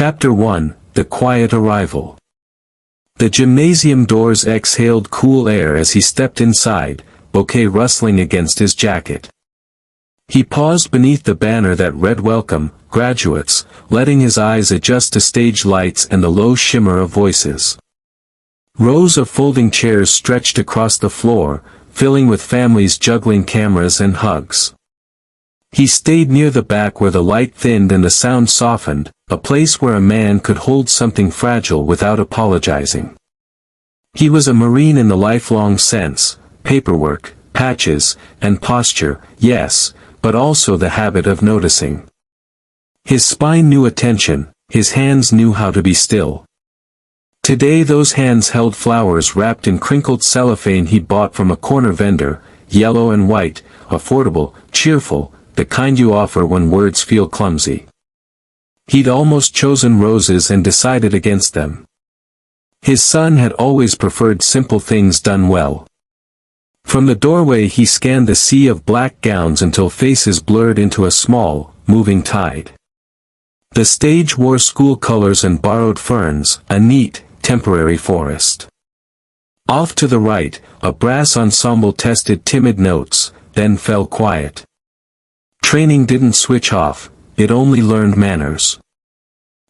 Chapter 1, The Quiet Arrival. The gymnasium doors exhaled cool air as he stepped inside, bouquet rustling against his jacket. He paused beneath the banner that read "Welcome, graduates," letting his eyes adjust to stage lights and the low shimmer of voices. Rows of folding chairs stretched across the floor, filling with families juggling cameras and hugs. He stayed near the back where the light thinned and the sound softened, a place where a man could hold something fragile without apologizing. He was a Marine in the lifelong sense: paperwork, patches, and posture, yes, but also the habit of noticing. His spine knew attention, his hands knew how to be still. Today those hands held flowers wrapped in crinkled cellophane he'd bought from a corner vendor, yellow and white, affordable, cheerful, the kind you offer when words feel clumsy. He'd almost chosen roses and decided against them. His son had always preferred simple things done well. From the doorway he scanned the sea of black gowns until faces blurred into a small, moving tide. The stage wore school colors and borrowed ferns, a neat, temporary forest. Off to the right, a brass ensemble tested timid notes, then fell quiet. Training didn't switch off, it only learned manners.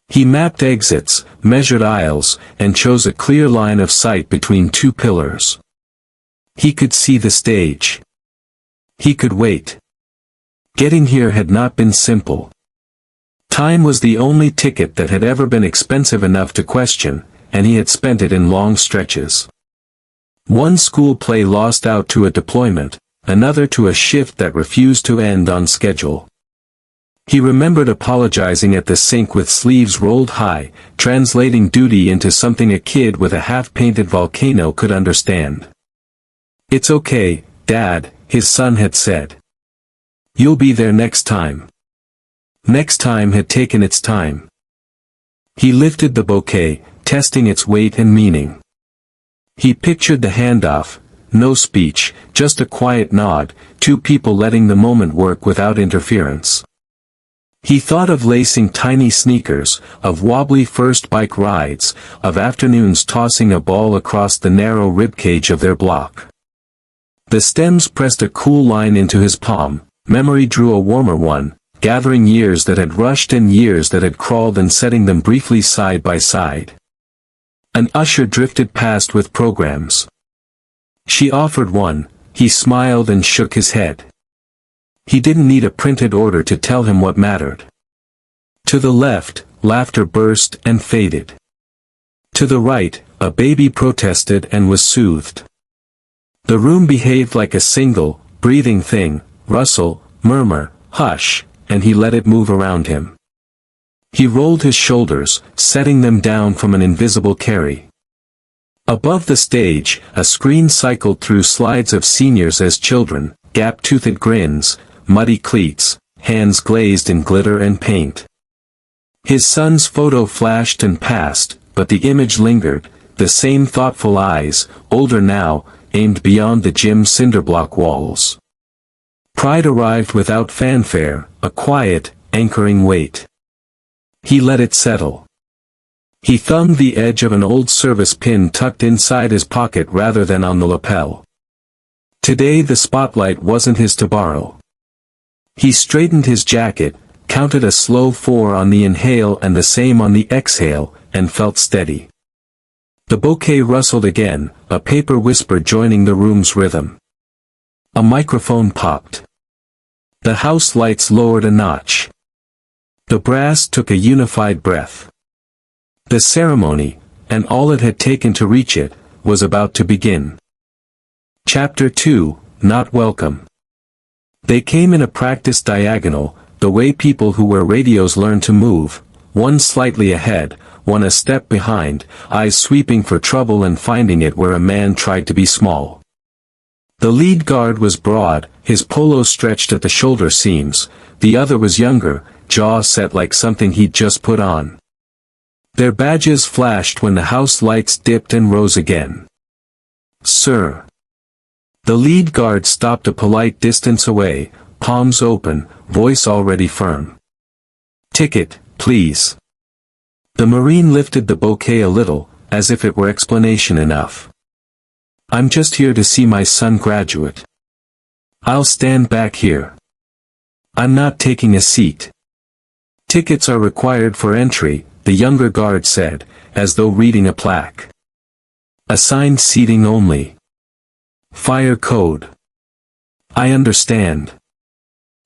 He mapped exits, measured aisles, and chose a clear line of sight between two pillars. He could see the stage. He could wait. Getting here had not been simple. Time was the only ticket that had ever been expensive enough to question, and he had spent it in long stretches. One school play lost out to a deployment, another to a shift that refused to end on schedule. He remembered apologizing at the sink with sleeves rolled high, translating duty into something a kid with a half-painted volcano could understand. "It's okay, Dad," his son had said. "You'll be there next time." Next time had taken its time. He lifted the bouquet, testing its weight and meaning. He pictured the handoff, no speech, just a quiet nod, two people letting the moment work without interference. He thought of lacing tiny sneakers, of wobbly first bike rides, of afternoons tossing a ball across the narrow ribcage of their block. The stems pressed a cool line into his palm, memory drew a warmer one, gathering years that had rushed and years that had crawled and setting them briefly side by side. An usher drifted past with programs. She offered one, he smiled and shook his head. He didn't need a printed order to tell him what mattered. To the left, laughter burst and faded. To the right, a baby protested and was soothed. The room behaved like a single, breathing thing, rustle, murmur, hush, and he let it move around him. He rolled his shoulders, setting them down from an invisible carry. Above the stage, a screen cycled through slides of seniors as children, gap-toothed grins, muddy cleats, hands glazed in glitter and paint. His son's photo flashed and passed, but the image lingered, the same thoughtful eyes, older now, aimed beyond the gym cinderblock walls. Pride arrived without fanfare, a quiet, anchoring weight. He let it settle. He thumbed the edge of an old service pin tucked inside his pocket rather than on the lapel. Today the spotlight wasn't his to borrow. He straightened his jacket, counted a slow 4 on the inhale and the same on the exhale, and felt steady. The bouquet rustled again, a paper whisper joining the room's rhythm. A microphone popped. The house lights lowered a notch. The brass took a unified breath. The ceremony, and all it had taken to reach it, was about to begin. Chapter 2, Not Welcome. They came in a practice diagonal, the way people who wear radios learn to move, one slightly ahead, one a step behind, eyes sweeping for trouble and finding it where a man tried to be small. The lead guard was broad, his polo stretched at the shoulder seams, the other was younger, jaw set like something he'd just put on. Their badges flashed when the house lights dipped and rose again. "Sir." The lead guard stopped a polite distance away, palms open, voice already firm. "Ticket, please." The Marine lifted the bouquet a little, as if it were explanation enough. I'm just here to see my son graduate. I'll stand back here. I'm not taking a seat. Tickets are required for entry, the younger guard said, as though reading a plaque. Assigned seating only. Fire code. I understand.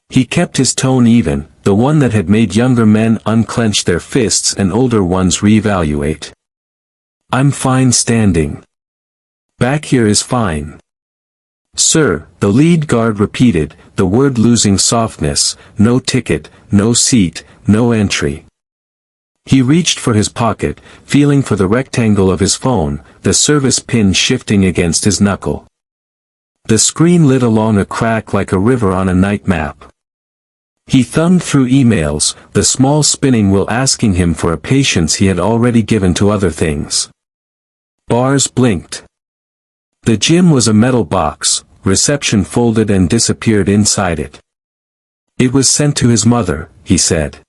He kept his tone even, the one that had made younger men unclench their fists and older ones reevaluate. I'm fine standing. Back here is fine. Sir, the lead guard repeated, the word losing softness, no ticket, no seat, no entry. He reached for his pocket, feeling for the rectangle of his phone, the service pin shifting against his knuckle. The screen lit along a crack like a river on a night map. He thumbed through emails, the small spinning wheel asking him for a patience he had already given to other things. Bars blinked. The gym was a metal box, reception folded and disappeared inside it. It was sent to his mother, he said.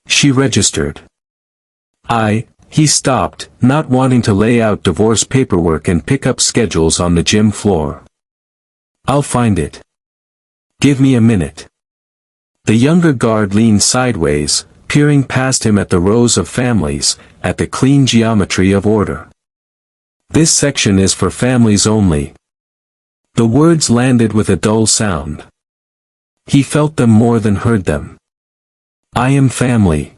She registered. He stopped, not wanting to lay out divorce paperwork and pick up schedules on the gym floor. I'll find it. Give me a minute. The younger guard leaned sideways, peering past him at the rows of families, at the clean geometry of order. This section is for families only. The words landed with a dull sound. He felt them more than heard them. I am family.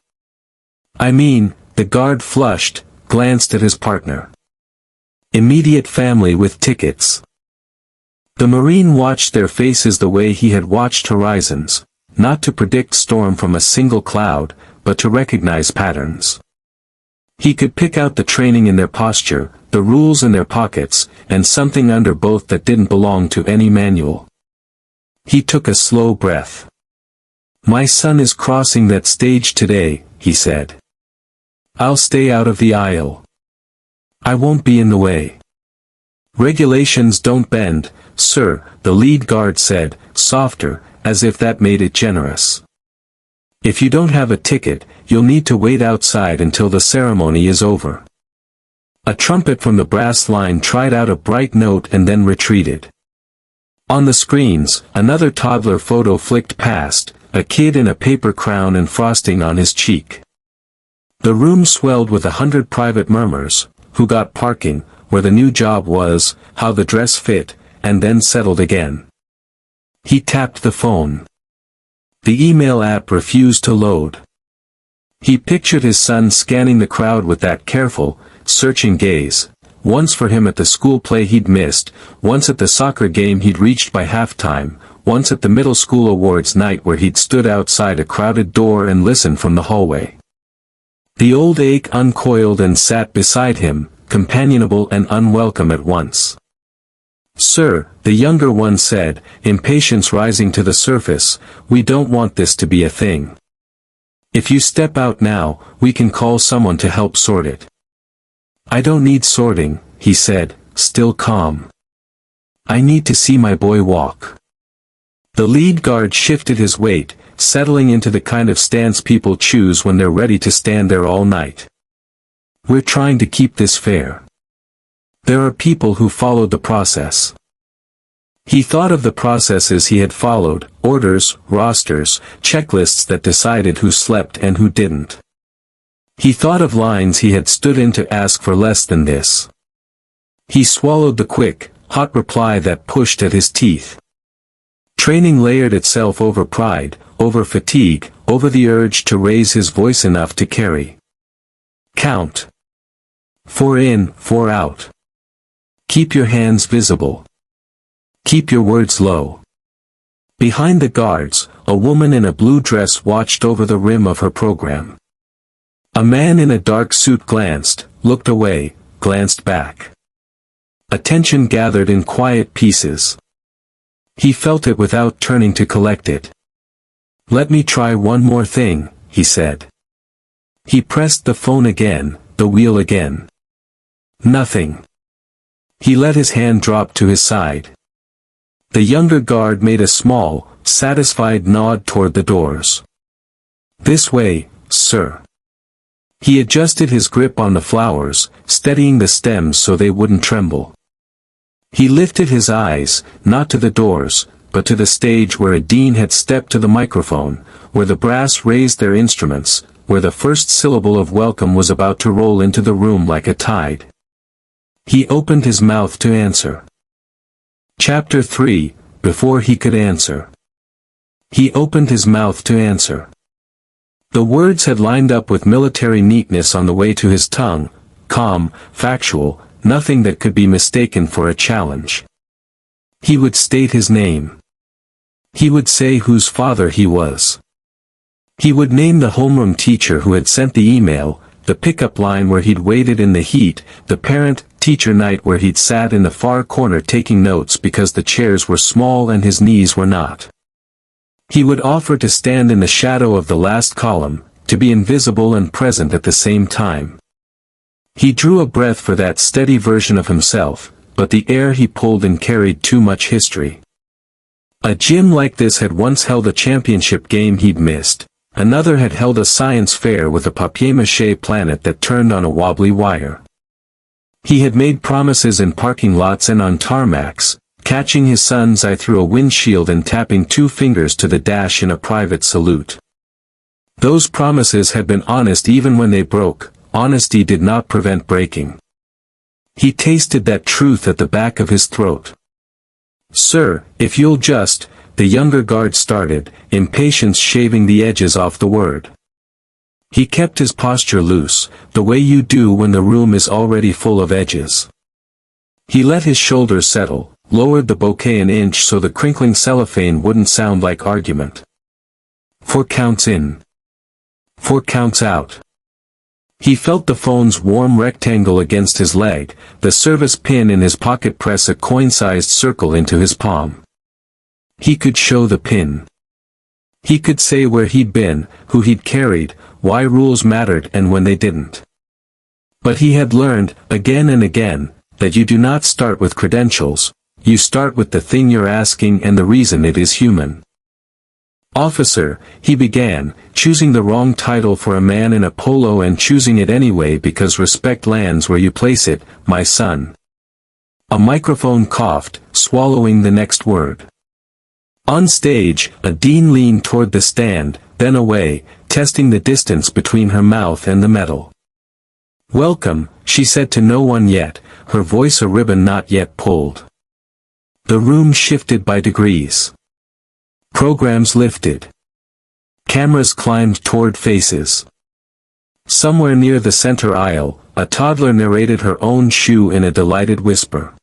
I mean, the guard flushed, glanced at his partner. Immediate family with tickets. The Marine watched their faces the way he had watched horizons, not to predict storm from a single cloud, but to recognize patterns. He could pick out the training in their posture, the rules in their pockets, and something under both that didn't belong to any manual. He took a slow breath. My son is crossing that stage today, he said. I'll stay out of the aisle. I won't be in the way. Regulations don't bend, sir, the lead guard said, softer, as if that made it generous. If you don't have a ticket, you'll need to wait outside until the ceremony is over. A trumpet from the brass line tried out a bright note and then retreated. On the screens, another toddler photo flicked past, a kid in a paper crown and frosting on his cheek. The room swelled with 100 private murmurs, who got parking, where the new job was, how the dress fit, and then settled again. He tapped the phone. The email app refused to load. He pictured his son scanning the crowd with that careful, searching gaze, once for him at the school play he'd missed, once at the soccer game he'd reached by halftime, once at the middle school awards night where he'd stood outside a crowded door and listened from the hallway. The old ache uncoiled and sat beside him, companionable and unwelcome at once. Sir, the younger one said, impatience rising to the surface, we don't want this to be a thing. If you step out now, we can call someone to help sort it. I don't need sorting, he said, still calm. I need to see my boy walk. The lead guard shifted his weight, settling into the kind of stance people choose when they're ready to stand there all night. We're trying to keep this fair. There are people who followed the process. He thought of the processes he had followed, orders, rosters, checklists that decided who slept and who didn't. He thought of lines he had stood in to ask for less than this. He swallowed the quick, hot reply that pushed at his teeth. Training layered itself over pride, over fatigue, over the urge to raise his voice enough to carry. Count. 4 in, 4 out. Keep your hands visible. Keep your words low. Behind the guards, a woman in a blue dress watched over the rim of her program. A man in a dark suit glanced, looked away, glanced back. Attention gathered in quiet pieces. He felt it without turning to collect it. Let me try one more thing, he said. He pressed the phone again, the wheel again. Nothing. He let his hand drop to his side. The younger guard made a small, satisfied nod toward the doors. This way, sir. He adjusted his grip on the flowers, steadying the stems so they wouldn't tremble. He lifted his eyes, not to the doors, but to the stage where a dean had stepped to the microphone, where the brass raised their instruments, where the first syllable of welcome was about to roll into the room like a tide. He opened his mouth to answer. Chapter 3, Before he could answer. He opened his mouth to answer. The words had lined up with military neatness on the way to his tongue, calm, factual, nothing that could be mistaken for a challenge. He would state his name. He would say whose father he was. He would name the homeroom teacher who had sent the email, the pickup line where he'd waited in the heat, the parent-teacher night where he'd sat in the far corner taking notes because the chairs were small and his knees were not. He would offer to stand in the shadow of the last column, to be invisible and present at the same time. He drew a breath for that steady version of himself, but the air he pulled in carried too much history. A gym like this had once held a championship game he'd missed, another had held a science fair with a papier-mâché planet that turned on a wobbly wire. He had made promises in parking lots and on tarmacs, catching his son's eye through a windshield and tapping 2 fingers to the dash in a private salute. Those promises had been honest even when they broke. Honesty did not prevent breaking. He tasted that truth at the back of his throat. "Sir, if you'll just," the younger guard started, impatience shaving the edges off the word. He kept his posture loose, the way you do when the room is already full of edges. He let his shoulders settle, lowered the bouquet an inch so the crinkling cellophane wouldn't sound like argument. 4 counts in. 4 counts out. He felt the phone's warm rectangle against his leg, the service pin in his pocket press a coin-sized circle into his palm. He could show the pin. He could say where he'd been, who he'd carried, why rules mattered and when they didn't. But he had learned, again and again, that you do not start with credentials, you start with the thing you're asking and the reason it is human. "Officer," he began, choosing the wrong title for a man in a polo and choosing it anyway because respect lands where you place it, "my son." A microphone coughed, swallowing the next word. On stage, a dean leaned toward the stand, then away, testing the distance between her mouth and the metal. "Welcome," she said to no one yet, her voice a ribbon not yet pulled. The room shifted by degrees. Programs lifted. Cameras climbed toward faces. Somewhere near the center aisle, a toddler narrated her own shoe in a delighted whisper.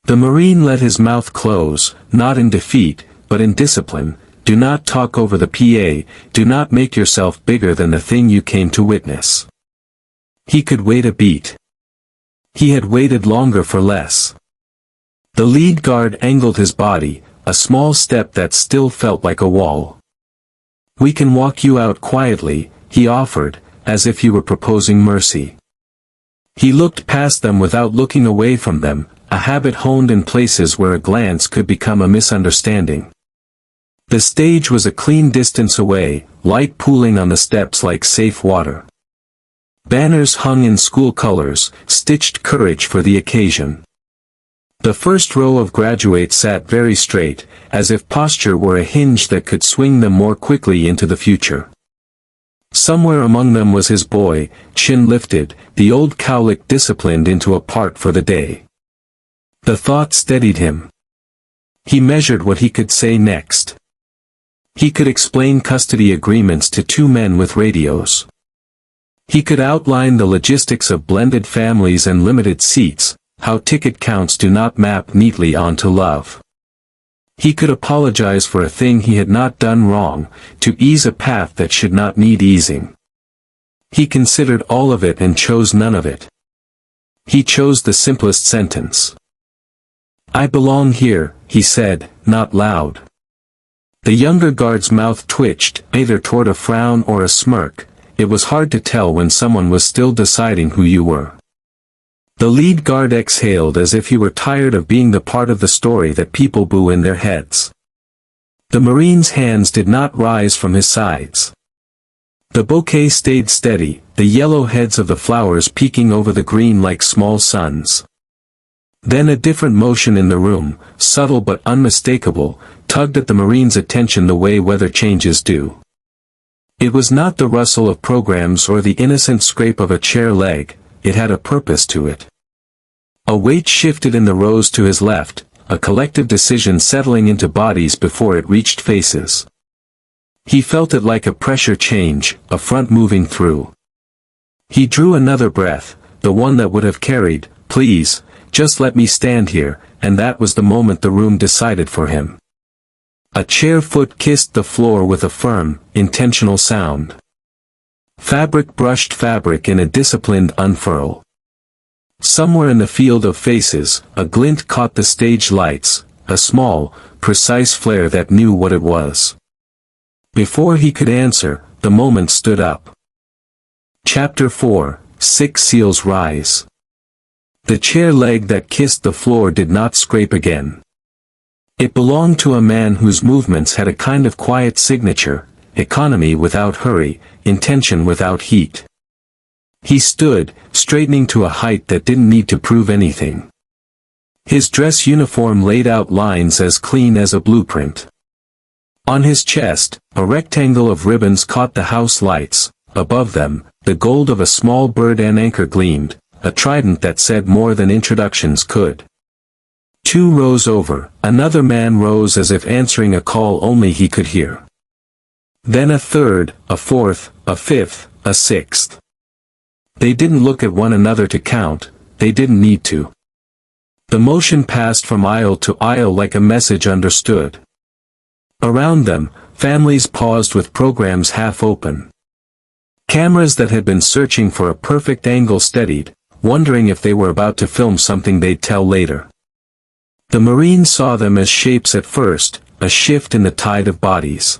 The Marine let his mouth close, not in defeat, but in discipline. Do not talk over the PA, do not make yourself bigger than the thing you came to witness. He could wait a beat. He had waited longer for less. The lead guard angled his body, a small step that still felt like a wall. "We can walk you out quietly," he offered, as if he were proposing mercy. He looked past them without looking away from them, a habit honed in places where a glance could become a misunderstanding. The stage was a clean distance away, light pooling on the steps like safe water. Banners hung in school colors, stitched courage for the occasion. The first row of graduates sat very straight, as if posture were a hinge that could swing them more quickly into the future. Somewhere among them was his boy, chin lifted, the old cowlick disciplined into a part for the day. The thought steadied him. He measured what he could say next. He could explain custody agreements to 2 men with radios. He could outline the logistics of blended families and limited seats, how ticket counts do not map neatly onto love. He could apologize for a thing he had not done wrong, to ease a path that should not need easing. He considered all of it and chose none of it. He chose the simplest sentence. "I belong here," he said, not loud. The younger guard's mouth twitched, either toward a frown or a smirk. It was hard to tell when someone was still deciding who you were. The lead guard exhaled as if he were tired of being the part of the story that people boo in their heads. The Marine's hands did not rise from his sides. The bouquet stayed steady, the yellow heads of the flowers peeking over the green like small suns. Then a different motion in the room, subtle but unmistakable, tugged at the Marine's attention the way weather changes do. It was not the rustle of programs or the innocent scrape of a chair leg, it had a purpose to it. A weight shifted in the rows to his left, a collective decision settling into bodies before it reached faces. He felt it like a pressure change, a front moving through. He drew another breath, the one that would have carried, "Please, just let me stand here," and that was the moment the room decided for him. A chair foot kissed the floor with a firm, intentional sound. Fabric brushed fabric in a disciplined unfurl. Somewhere in the field of faces, a glint caught the stage lights, a small, precise flare that knew what it was. Before he could answer, the moment stood up. Chapter 4, 6 Seals Rise. The chair leg that kissed the floor did not scrape again. It belonged to a man whose movements had a kind of quiet signature, economy without hurry, intention without heat. He stood, straightening to a height that didn't need to prove anything. His dress uniform laid out lines as clean as a blueprint. On his chest, a rectangle of ribbons caught the house lights, above them, the gold of a small bird and anchor gleamed, a trident that said more than introductions could. 2 rows over, another man rose as if answering a call only he could hear. Then a third, a fourth, a fifth, a sixth. They didn't look at one another to count, they didn't need to. The motion passed from aisle to aisle like a message understood. Around them, families paused with programs half open. Cameras that had been searching for a perfect angle steadied, wondering if they were about to film something they'd tell later. The Marine saw them as shapes at first, a shift in the tide of bodies.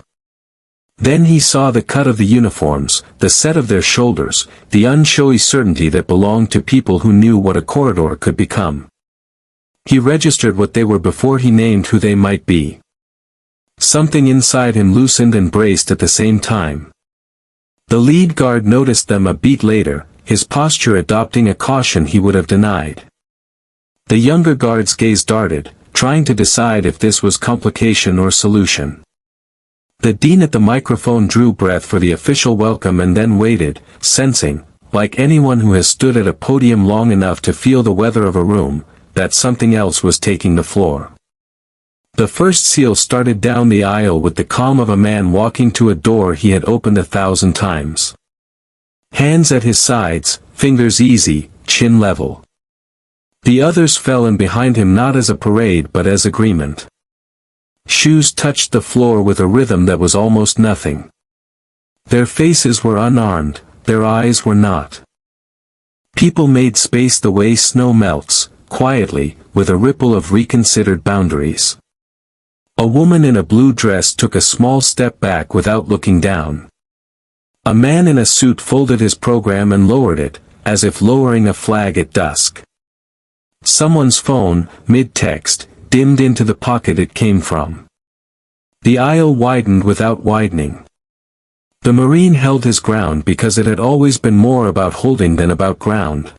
Then he saw the cut of the uniforms, the set of their shoulders, the unshowy certainty that belonged to people who knew what a corridor could become. He registered what they were before he named who they might be. Something inside him loosened and braced at the same time. The lead guard noticed them a beat later, his posture adopting a caution he would have denied. The younger guard's gaze darted, trying to decide if this was complication or solution. The dean at the microphone drew breath for the official welcome and then waited, sensing, like anyone who has stood at a podium long enough to feel the weather of a room, that something else was taking the floor. The first seal started down the aisle with the calm of a man walking to a door he had opened 1,000 times. Hands at his sides, fingers easy, chin level. The others fell in behind him not as a parade but as agreement. Shoes touched the floor with a rhythm that was almost nothing. Their faces were unarmed, their eyes were not. People made space the way snow melts, quietly, with a ripple of reconsidered boundaries. A woman in a blue dress took a small step back without looking down. A man in a suit folded his program and lowered it, as if lowering a flag at dusk. Someone's phone, mid-text, dimmed into the pocket it came from. The aisle widened without widening. The Marine held his ground because it had always been more about holding than about ground.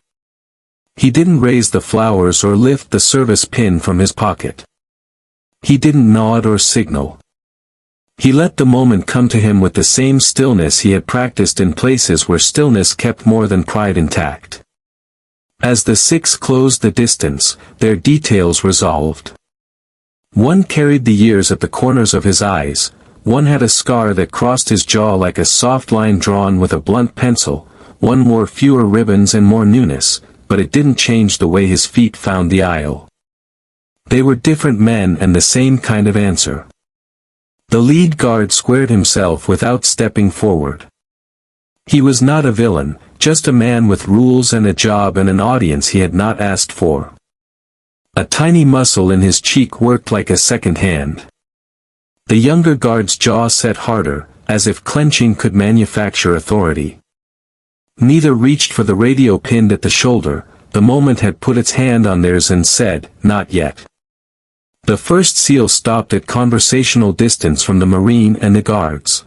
He didn't raise the flowers or lift the service pin from his pocket. He didn't nod or signal. He let the moment come to him with the same stillness he had practiced in places where stillness kept more than pride intact. As the 6 closed the distance, their details resolved. One carried the years at the corners of his eyes, one had a scar that crossed his jaw like a soft line drawn with a blunt pencil, one wore fewer ribbons and more newness, but it didn't change the way his feet found the aisle. They were different men and the same kind of answer. The lead guard squared himself without stepping forward. He was not a villain, just a man with rules and a job and an audience he had not asked for. A tiny muscle in his cheek worked like a second hand. The younger guard's jaw set harder, as if clenching could manufacture authority. Neither reached for the radio pinned at the shoulder, the moment had put its hand on theirs and said, "Not yet." The first seal stopped at conversational distance from the Marine and the guards.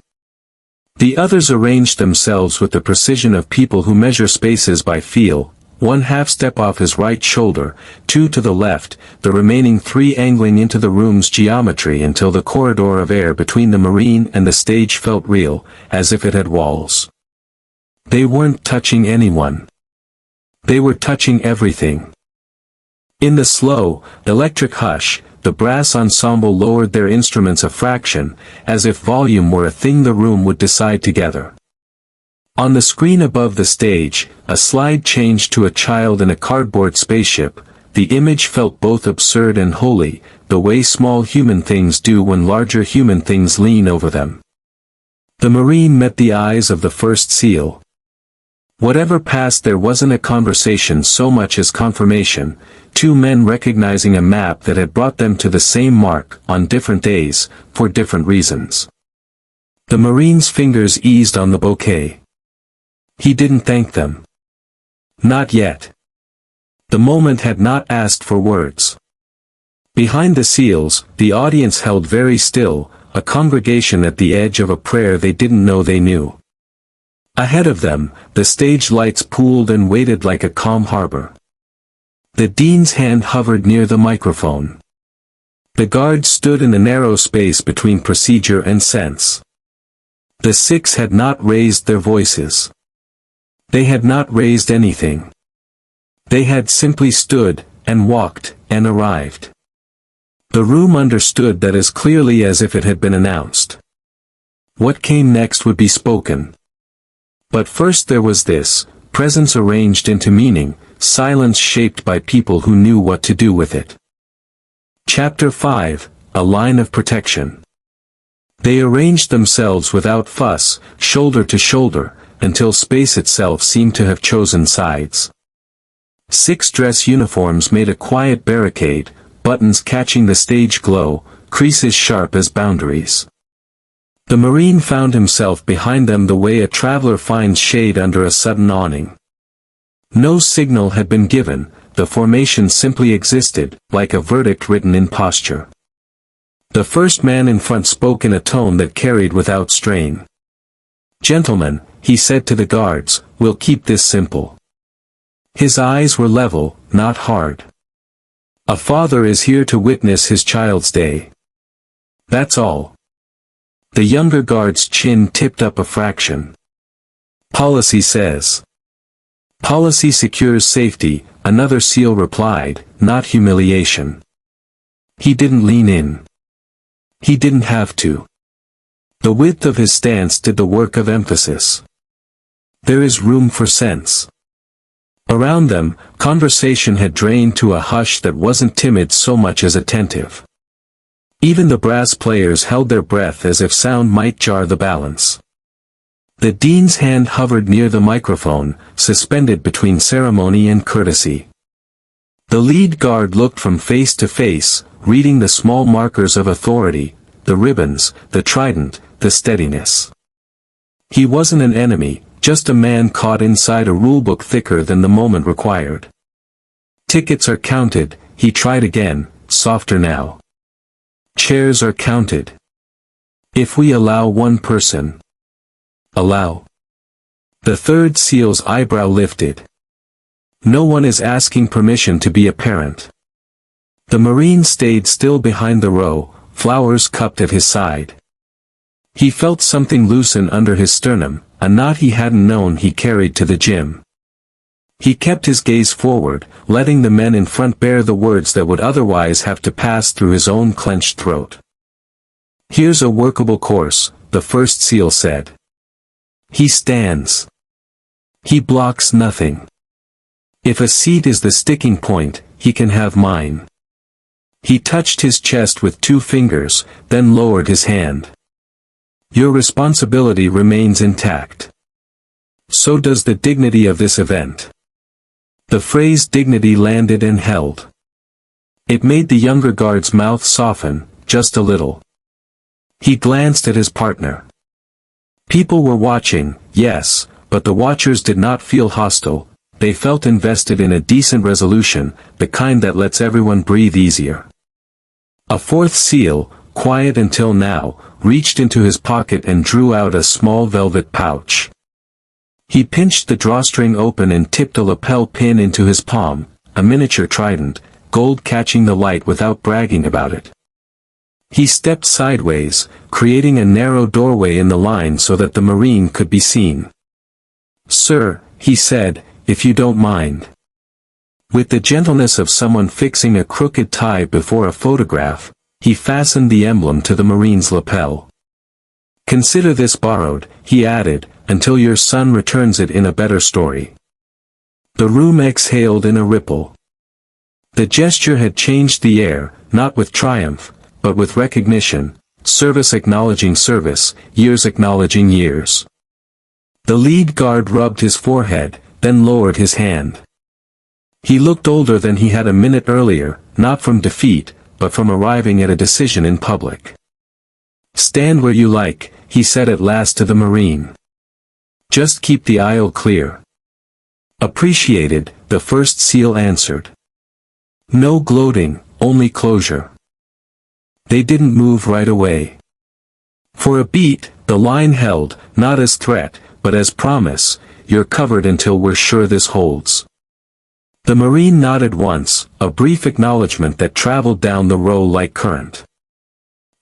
The others arranged themselves with the precision of people who measure spaces by feel, one half step off his right shoulder, two to the left, the remaining three angling into the room's geometry until the corridor of air between the Marine and the stage felt real, as if it had walls. They weren't touching anyone. They were touching everything. In the slow, electric hush, the brass ensemble lowered their instruments a fraction, as if volume were a thing the room would decide together. On the screen above the stage, a slide changed to a child in a cardboard spaceship. The image felt both absurd and holy, the way small human things do when larger human things lean over them. The Marine met the eyes of the first SEAL. Whatever passed there wasn't a conversation so much as confirmation, two men recognizing a map that had brought them to the same mark, on different days, for different reasons. The Marine's fingers eased on the bouquet. He didn't thank them. Not yet. The moment had not asked for words. Behind the SEALs, the audience held very still, a congregation at the edge of a prayer they didn't know they knew. Ahead of them, the stage lights pooled and waited like a calm harbor. The dean's hand hovered near the microphone. The guards stood in a narrow space between procedure and sense. The six had not raised their voices. They had not raised anything. They had simply stood, and walked, and arrived. The room understood that as clearly as if it had been announced. What came next would be spoken. But first there was this, presence arranged into meaning, silence shaped by people who knew what to do with it. Chapter 5, A Line of Protection. They arranged themselves without fuss, shoulder to shoulder, until space itself seemed to have chosen sides. 6 dress uniforms made a quiet barricade, buttons catching the stage glow, creases sharp as boundaries. The Marine found himself behind them the way a traveler finds shade under a sudden awning. No signal had been given, the formation simply existed, like a verdict written in posture. The first man in front spoke in a tone that carried without strain. "Gentlemen," he said to the guards, "we'll keep this simple." His eyes were level, not hard. "A father is here to witness his child's day. That's all." The younger guard's chin tipped up a fraction. "Policy says." "Policy secures safety," another SEAL replied, "not humiliation." He didn't lean in. He didn't have to. The width of his stance did the work of emphasis. There is room for sense. Around them, conversation had drained to a hush that wasn't timid so much as attentive. Even the brass players held their breath as if sound might jar the balance. The dean's hand hovered near the microphone, suspended between ceremony and courtesy. The lead guard looked from face to face, reading the small markers of authority, the ribbons, the trident, the steadiness. He wasn't an enemy, just a man caught inside a rulebook thicker than the moment required. "Tickets are counted," he tried again, softer now. "Chairs are counted. If we allow one person." "Allow?" The third SEAL's eyebrow lifted. "No one is asking permission to be a parent." The Marine stayed still behind the row, flowers cupped at his side. He felt something loosen under his sternum, a knot he hadn't known he carried to the gym. He kept his gaze forward, letting the men in front bear the words that would otherwise have to pass through his own clenched throat. "Here's a workable course," the first SEAL said. "He stands. He blocks nothing. If a seat is the sticking point, he can have mine." He touched his chest with 2 fingers, then lowered his hand. "Your responsibility remains intact. So does the dignity of this event." The phrase dignity landed and held. It made the younger guard's mouth soften, just a little. He glanced at his partner. People were watching, yes, but the watchers did not feel hostile, they felt invested in a decent resolution, the kind that lets everyone breathe easier. A fourth SEAL, quiet until now, reached into his pocket and drew out a small velvet pouch. He pinched the drawstring open and tipped a lapel pin into his palm, a miniature trident, gold catching the light without bragging about it. He stepped sideways, creating a narrow doorway in the line so that the Marine could be seen. "Sir," he said, "if you don't mind." With the gentleness of someone fixing a crooked tie before a photograph, he fastened the emblem to the Marine's lapel. "Consider this borrowed," he added, "until your son returns it in a better story." The room exhaled in a ripple. The gesture had changed the air, not with triumph, but with recognition, service acknowledging service, years acknowledging years. The lead guard rubbed his forehead, then lowered his hand. He looked older than he had a minute earlier, not from defeat, but from arriving at a decision in public. "Stand where you like," he said at last to the Marine. "Just keep the aisle clear." "Appreciated," the first SEAL answered. No gloating, only closure. They didn't move right away. For a beat, the line held, not as threat, but as promise, "You're covered until we're sure this holds." The Marine nodded once, a brief acknowledgement that traveled down the row like current.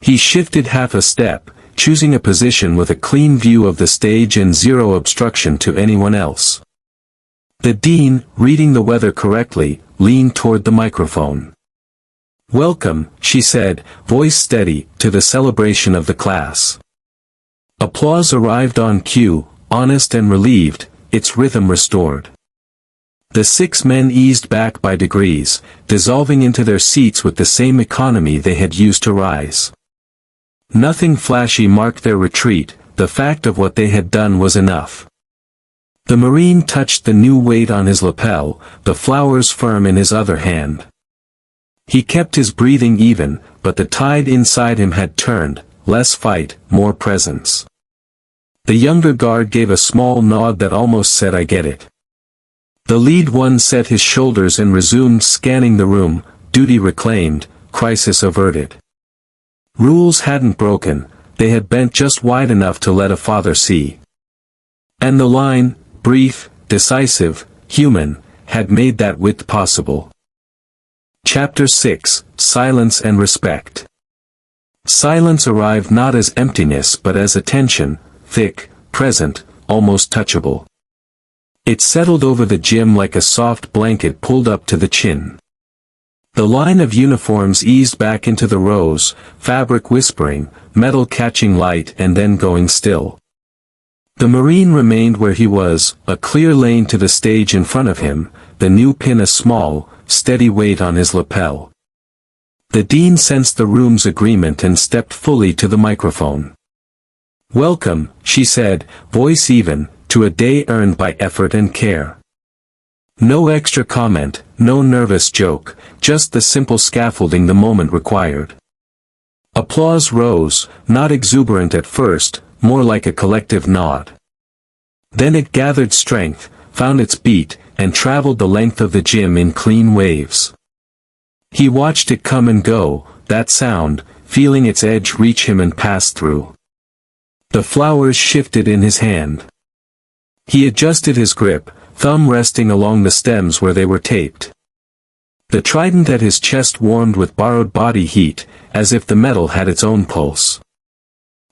He shifted half a step, choosing a position with a clean view of the stage and zero obstruction to anyone else. The Dean, reading the weather correctly, leaned toward the microphone. "Welcome," she said, voice steady, "to the celebration of the class." Applause arrived on cue, honest and relieved, its rhythm restored. The 6 men eased back by degrees, dissolving into their seats with the same economy they had used to rise. Nothing flashy marked their retreat, the fact of what they had done was enough. The Marine touched the new weight on his lapel, the flowers firm in his other hand. He kept his breathing even, but the tide inside him had turned, less fight, more presence. The younger guard gave a small nod that almost said "I get it." The lead one set his shoulders and resumed scanning the room, duty reclaimed, crisis averted. Rules hadn't broken, they had bent just wide enough to let a father see. And the line, brief, decisive, human, had made that width possible. Chapter 6, Silence and Respect. Silence arrived not as emptiness but as attention, thick, present, almost touchable. It settled over the gym like a soft blanket pulled up to the chin. The line of uniforms eased back into the rows, fabric whispering, metal catching light and then going still. The Marine remained where he was, a clear lane to the stage in front of him, the new pin a small, steady weight on his lapel. The Dean sensed the room's agreement and stepped fully to the microphone. "Welcome," she said, voice even, "to a day earned by effort and care." No extra comment, no nervous joke, just the simple scaffolding the moment required. Applause rose, not exuberant at first, more like a collective nod. Then it gathered strength, found its beat, and traveled the length of the gym in clean waves. He watched it come and go, that sound, feeling its edge reach him and pass through. The flowers shifted in his hand. He adjusted his grip, thumb resting along the stems where they were taped. The trident at his chest warmed with borrowed body heat, as if the metal had its own pulse.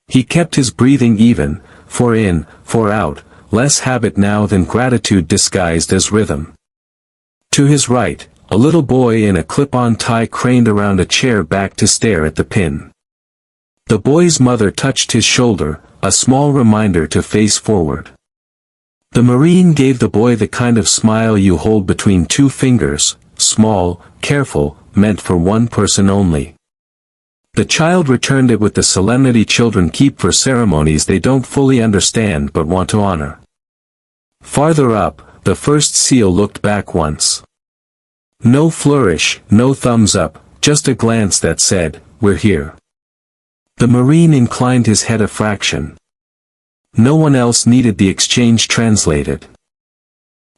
He kept his breathing even, for in, for out, less habit now than gratitude disguised as rhythm. To his right, a little boy in a clip-on tie craned around a chair back to stare at the pin. The boy's mother touched his shoulder, a small reminder to face forward. The Marine gave the boy the kind of smile you hold between 2 fingers, small, careful, meant for one person only. The child returned it with the solemnity children keep for ceremonies they don't fully understand but want to honor. Farther up, the first SEAL looked back once. No flourish, no thumbs up, just a glance that said, "We're here." The Marine inclined his head a fraction. No one else needed the exchange translated.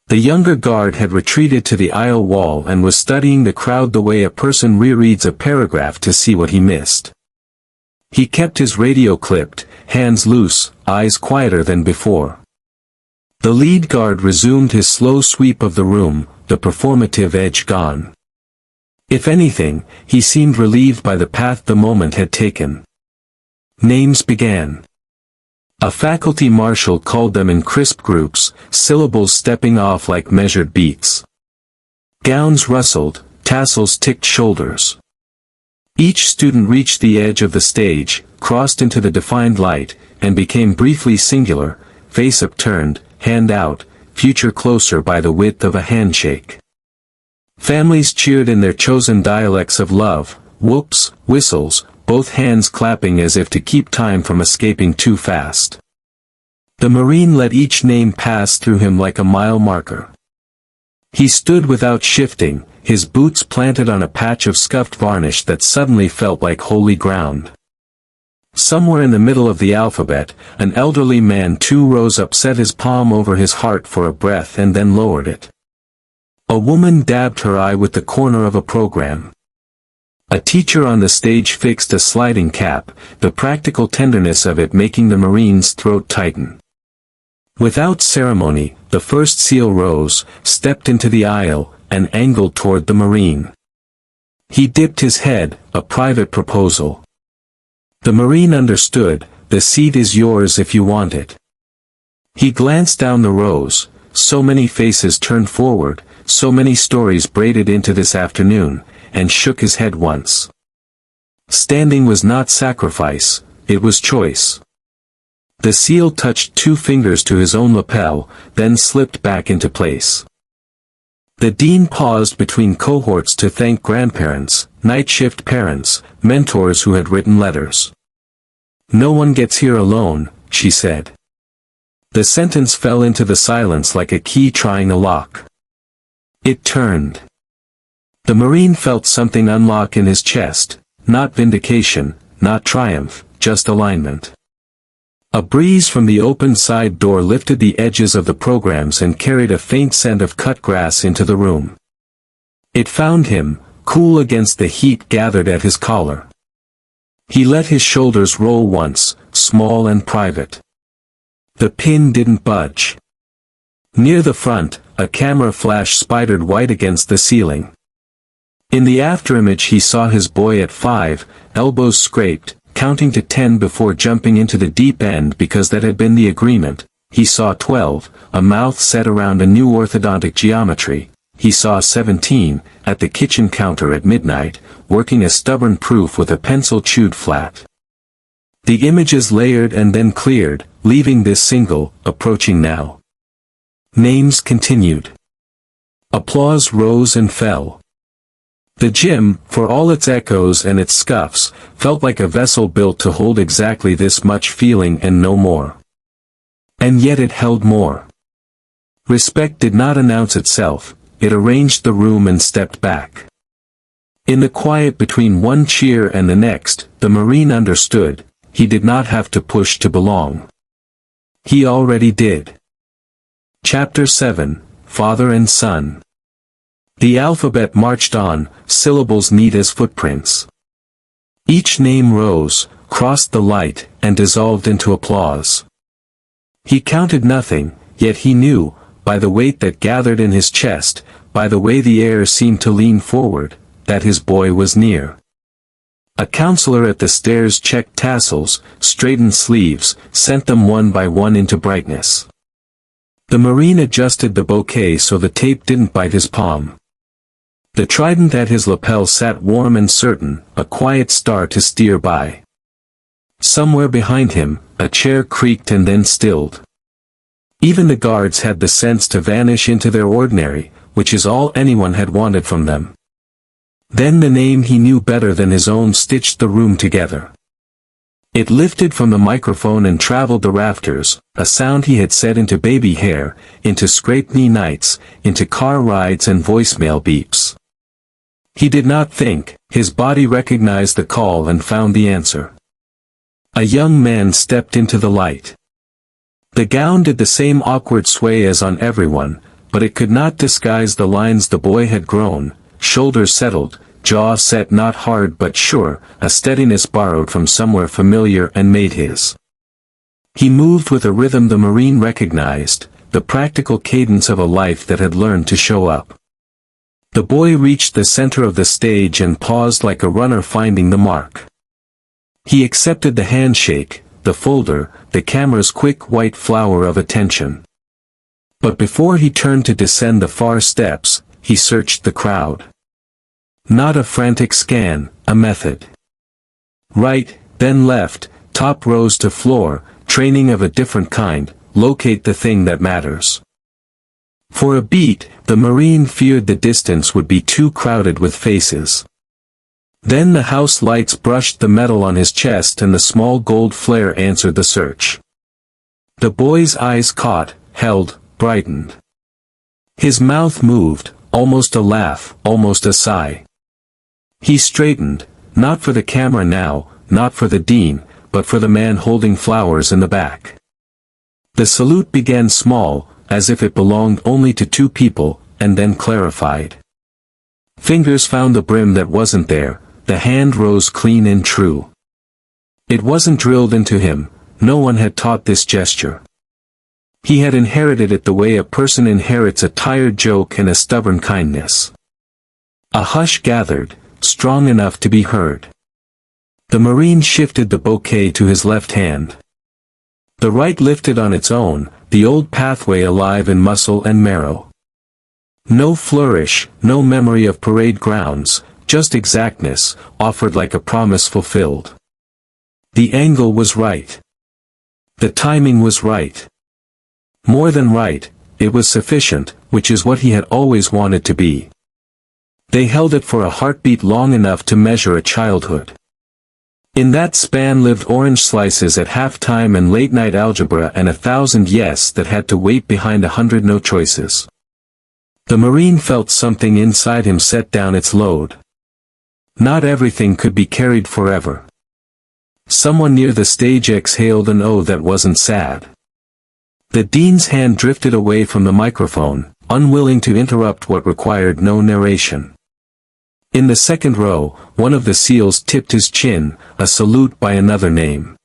The younger guard had retreated to the aisle wall and was studying the crowd the way a person rereads a paragraph to see what he missed. He kept his radio clipped, hands loose, eyes quieter than before. The lead guard resumed his slow sweep of the room, the performative edge gone. If anything, he seemed relieved by the path the moment had taken. Names began. A faculty marshal called them in crisp groups, syllables stepping off like measured beats. Gowns rustled, tassels ticked shoulders. Each student reached the edge of the stage, crossed into the defined light, and became briefly singular, face upturned, hand out, future closer by the width of a handshake. Families cheered in their chosen dialects of love, whoops, whistles, both hands clapping as if to keep time from escaping too fast. The Marine let each name pass through him like a mile marker. He stood without shifting, his boots planted on a patch of scuffed varnish that suddenly felt like holy ground. Somewhere in the middle of the alphabet, an elderly man 2 rows up set his palm over his heart for a breath and then lowered it. A woman dabbed her eye with the corner of a program. A teacher on the stage fixed a sliding cap, the practical tenderness of it making the Marine's throat tighten. Without ceremony, the first seal rose, stepped into the aisle, and angled toward the Marine. He dipped his head, a private proposal. The Marine understood, the seat is yours if you want it. He glanced down the rows, so many faces turned forward, so many stories braided into this afternoon, and shook his head once. Standing was not sacrifice, it was choice. The seal touched 2 fingers to his own lapel, then slipped back into place. The dean paused between cohorts to thank grandparents, night shift parents, mentors who had written letters. "No one gets here alone," she said. The sentence fell into the silence like a key trying a lock. It turned. The Marine felt something unlock in his chest, not vindication, not triumph, just alignment. A breeze from the open side door lifted the edges of the programs and carried a faint scent of cut grass into the room. It found him, cool against the heat gathered at his collar. He let his shoulders roll once, small and private. The pin didn't budge. Near the front, a camera flash spidered white against the ceiling. In the afterimage he saw his boy at 5, elbows scraped, counting to 10 before jumping into the deep end because that had been the agreement. He saw 12, a mouth set around a new orthodontic geometry. He saw 17, at the kitchen counter at midnight, working a stubborn proof with a pencil chewed flat. The images layered and then cleared, leaving this single, approaching now. Names continued. Applause rose and fell. The gym, for all its echoes and its scuffs, felt like a vessel built to hold exactly this much feeling and no more. And yet it held more. Respect did not announce itself, it arranged the room and stepped back. In the quiet between one cheer and the next, the Marine understood, he did not have to push to belong. He already did. Chapter 7, Father and Son. The alphabet marched on, syllables neat as footprints. Each name rose, crossed the light, and dissolved into applause. He counted nothing, yet he knew, by the weight that gathered in his chest, by the way the air seemed to lean forward, that his boy was near. A counselor at the stairs checked tassels, straightened sleeves, sent them one by one into brightness. The Marine adjusted the bouquet so the tape didn't bite his palm. The trident at his lapel sat warm and certain, a quiet star to steer by. Somewhere behind him, a chair creaked and then stilled. Even the guards had the sense to vanish into their ordinary, which is all anyone had wanted from them. Then the name he knew better than his own stitched the room together. It lifted from the microphone and traveled the rafters, a sound he had set into baby hair, into scrape-knee nights, into car rides and voicemail beeps. He did not think, his body recognized the call and found the answer. A young man stepped into the light. The gown did the same awkward sway as on everyone, but it could not disguise the lines the boy had grown, shoulders settled, jaw set not hard but sure, a steadiness borrowed from somewhere familiar and made his. He moved with a rhythm the Marine recognized, the practical cadence of a life that had learned to show up. The boy reached the center of the stage and paused like a runner finding the mark. He accepted the handshake, the folder, the camera's quick white flower of attention. But before he turned to descend the far steps, he searched the crowd. Not a frantic scan, a method. Right, then left, top rows to floor, training of a different kind, locate the thing that matters. For a beat, the Marine feared the distance would be too crowded with faces. Then the house lights brushed the metal on his chest and the small gold flare answered the search. The boy's eyes caught, held, brightened. His mouth moved, almost a laugh, almost a sigh. He straightened, not for the camera now, not for the dean, but for the man holding flowers in the back. The salute began small, as if it belonged only to two people, and then clarified. Fingers found the brim that wasn't there, the hand rose clean and true. It wasn't drilled into him, no one had taught this gesture. He had inherited it the way a person inherits a tired joke and a stubborn kindness. A hush gathered, strong enough to be heard. The Marine shifted the bouquet to his left hand. The right lifted on its own, the old pathway alive in muscle and marrow. No flourish, no memory of parade grounds, just exactness, offered like a promise fulfilled. The angle was right. The timing was right. More than right, it was sufficient, which is what he had always wanted to be. They held it for a heartbeat long enough to measure a childhood. In that span lived orange slices at half-time and late-night algebra and 1,000 yes that had to wait behind 100 no choices. The Marine felt something inside him set down its load. Not everything could be carried forever. Someone near the stage exhaled an "oh" that wasn't sad. The dean's hand drifted away from the microphone, unwilling to interrupt what required no narration. In the second row, one of the seals tipped his chin, a salute by another name.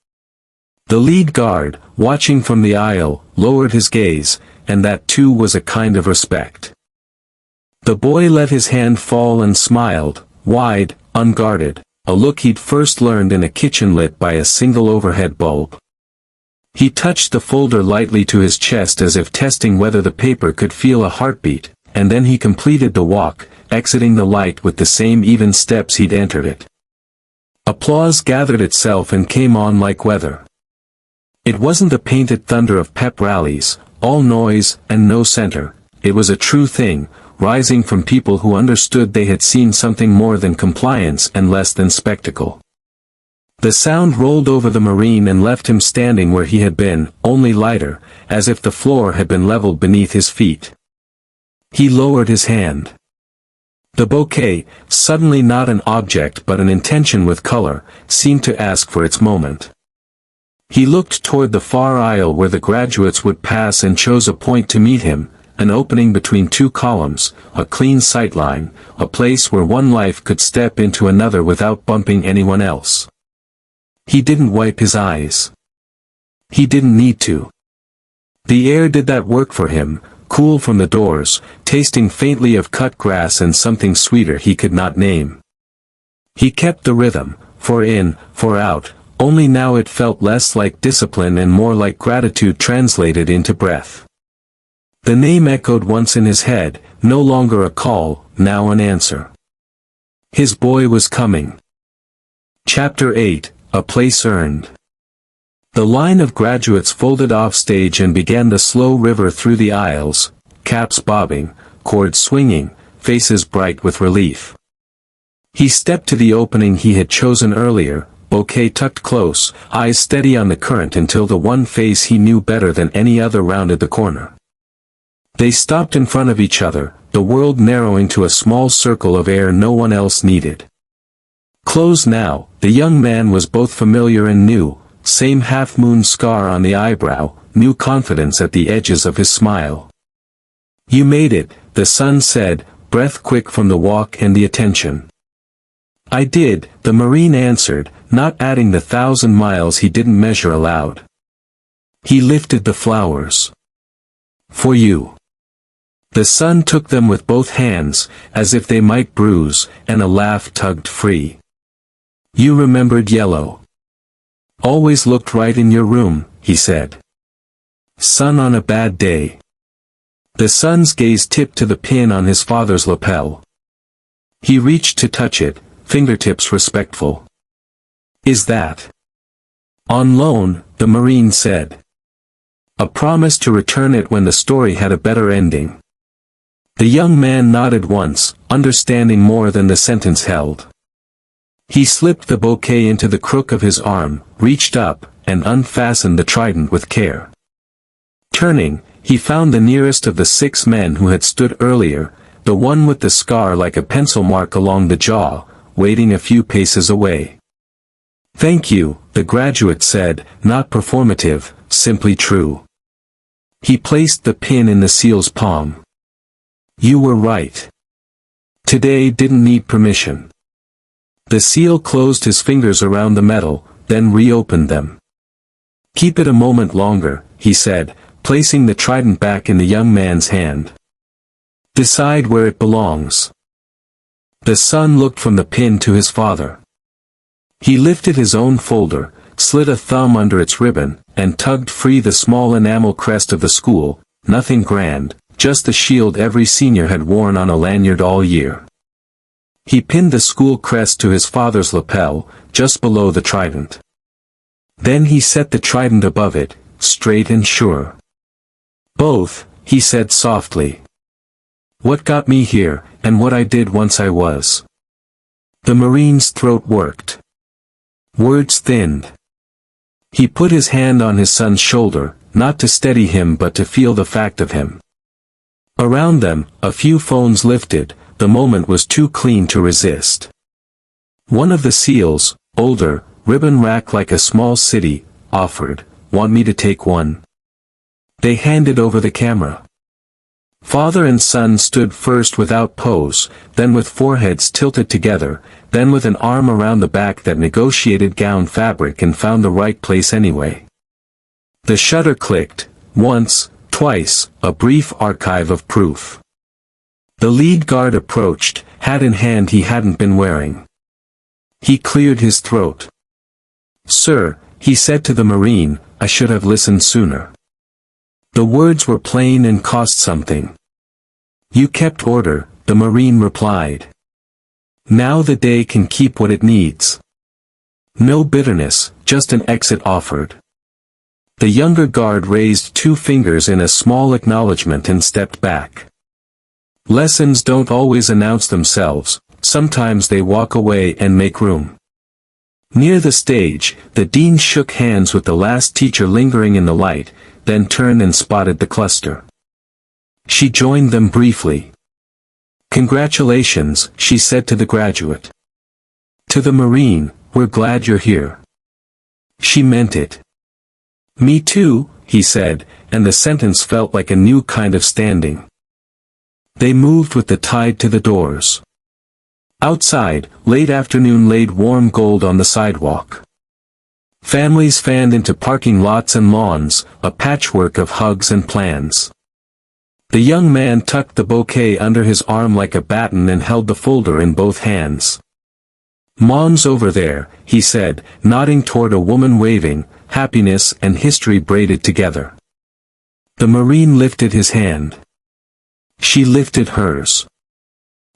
The lead guard, watching from the aisle, lowered his gaze, and that too was a kind of respect. The boy let his hand fall and smiled, wide, unguarded, a look he'd first learned in a kitchen lit by a single overhead bulb. He touched the folder lightly to his chest as if testing whether the paper could feel a heartbeat, and then he completed the walk, exiting the light with the same even steps he'd entered it. Applause gathered itself and came on like weather. It wasn't the painted thunder of pep rallies, all noise and no center, it was a true thing, rising from people who understood they had seen something more than compliance and less than spectacle. The sound rolled over the Marine and left him standing where he had been, only lighter, as if the floor had been leveled beneath his feet. He lowered his hand. The bouquet, suddenly not an object but an intention with color, seemed to ask for its moment. He looked toward the far aisle where the graduates would pass and chose a point to meet him, an opening between two columns, a clean sightline, a place where one life could step into another without bumping anyone else. He didn't wipe his eyes. He didn't need to. The air did that work for him, cool from the doors, tasting faintly of cut grass and something sweeter he could not name. He kept the rhythm, for in, for out, only now it felt less like discipline and more like gratitude translated into breath. The name echoed once in his head, no longer a call, now an answer. His boy was coming. Chapter 8, A Place Earned. The line of graduates folded off stage and began the slow river through the aisles, caps bobbing, cords swinging, faces bright with relief. He stepped to the opening he had chosen earlier, bouquet tucked close, eyes steady on the current until the one face he knew better than any other rounded the corner. They stopped in front of each other, the world narrowing to a small circle of air no one else needed. Close now, the young man was both familiar and new, same half-moon scar on the eyebrow, new confidence at the edges of his smile. "You made it," the son said, breath quick from the walk and the attention. I did, the Marine answered, not adding the 1,000 miles he didn't measure aloud. He lifted the flowers. For you. The son took them with both hands, as if they might bruise, and a laugh tugged free. You remembered yellow. Always looked right in your room, he said. Son on a bad day. The son's gaze tipped to the pin on his father's lapel. He reached to touch it, fingertips respectful. Is that on loan? The Marine said. A promise to return it when the story had a better ending. The young man nodded once, understanding more than the sentence held. He slipped the bouquet into the crook of his arm, reached up, and unfastened the trident with care. Turning, he found the nearest of the 6 men who had stood earlier, the one with the scar like a pencil mark along the jaw, waiting a few paces away. Thank you, the graduate said, not performative, simply true. He placed the pin in the seal's palm. You were right. Today didn't need permission. The seal closed his fingers around the metal, then reopened them. Keep it a moment longer, he said, placing the trident back in the young man's hand. Decide where it belongs. The son looked from the pin to his father. He lifted his own folder, slid a thumb under its ribbon, and tugged free the small enamel crest of the school, nothing grand, just the shield every senior had worn on a lanyard all year. He pinned the school crest to his father's lapel, just below the trident. Then he set the trident above it, straight and sure. Both, he said softly. What got me here, and what I did once I was. The Marine's throat worked. Words thinned. He put his hand on his son's shoulder, not to steady him but to feel the fact of him. Around them, a few phones lifted, the moment was too clean to resist. One of the seals, older, ribbon racked like a small city, offered, Want me to take one? They handed over the camera. Father and son stood first without pose, then with foreheads tilted together, then with an arm around the back that negotiated gown fabric and found the right place anyway. The shutter clicked, once, twice, a brief archive of proof. The lead guard approached, hat in hand he hadn't been wearing. He cleared his throat. Sir, he said to the Marine, I should have listened sooner. The words were plain and cost something. You kept order, the Marine replied. Now the day can keep what it needs. No bitterness, just an exit offered. The younger guard raised 2 fingers in a small acknowledgement and stepped back. Lessons don't always announce themselves, sometimes they walk away and make room. Near the stage, the dean shook hands with the last teacher lingering in the light, then turned and spotted the cluster. She joined them briefly. Congratulations, she said to the graduate. To the Marine, we're glad you're here. She meant it. Me too, he said, and the sentence felt like a new kind of standing. They moved with the tide to the doors. Outside, late afternoon laid warm gold on the sidewalk. Families fanned into parking lots and lawns, a patchwork of hugs and plans. The young man tucked the bouquet under his arm like a baton and held the folder in both hands. Mom's over there, he said, nodding toward a woman waving, happiness and history braided together. The Marine lifted his hand. She lifted hers.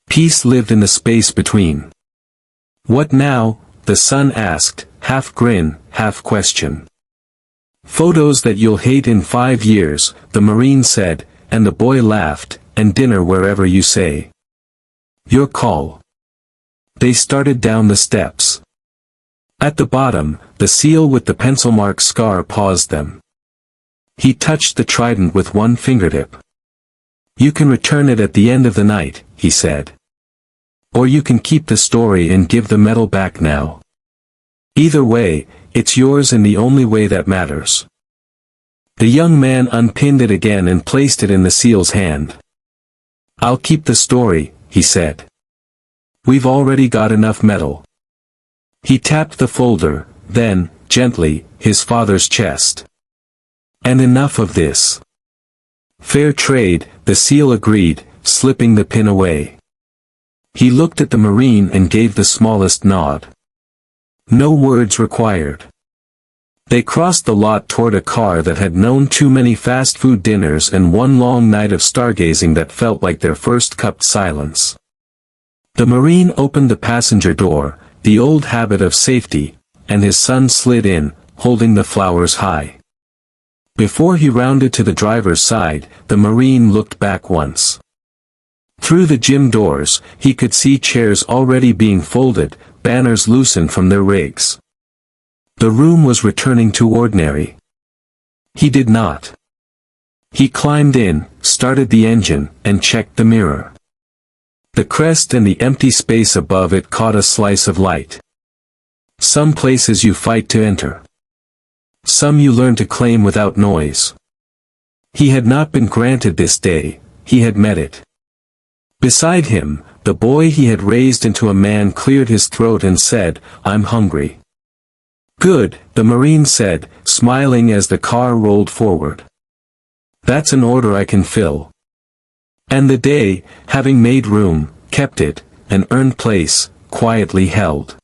Peace lived in the space between. What now? The son asked, half grin, half question. Photos that you'll hate in 5 years, the Marine said, and the boy laughed, and dinner wherever you say. Your call. They started down the steps. At the bottom, the seal with the pencil mark scar paused them. He touched the trident with one fingertip. You can return it at the end of the night, he said. Or you can keep the story and give the medal back now. Either way, it's yours in the only way that matters. The young man unpinned it again and placed it in the seal's hand. I'll keep the story, he said. We've already got enough metal. He tapped the folder, then, gently, his father's chest. And enough of this. Fair trade, the SEAL agreed, slipping the pin away. He looked at the Marine and gave the smallest nod. No words required. They crossed the lot toward a car that had known too many fast food dinners and one long night of stargazing that felt like their first cupped silence. The Marine opened the passenger door, the old habit of safety, and his son slid in, holding the flowers high. Before he rounded to the driver's side, the Marine looked back once. Through the gym doors, he could see chairs already being folded, banners loosened from their rigs. The room was returning to ordinary. He did not. He climbed in, started the engine, and checked the mirror. The crest and the empty space above it caught a slice of light. Some places you fight to enter. Some you learn to claim without noise. He had not been granted this day, he had met it. Beside him, the boy he had raised into a man cleared his throat and said, "I'm hungry." "Good," the Marine said, smiling as the car rolled forward. "That's an order I can fill." And the day, having made room, kept it, an earned place, quietly held.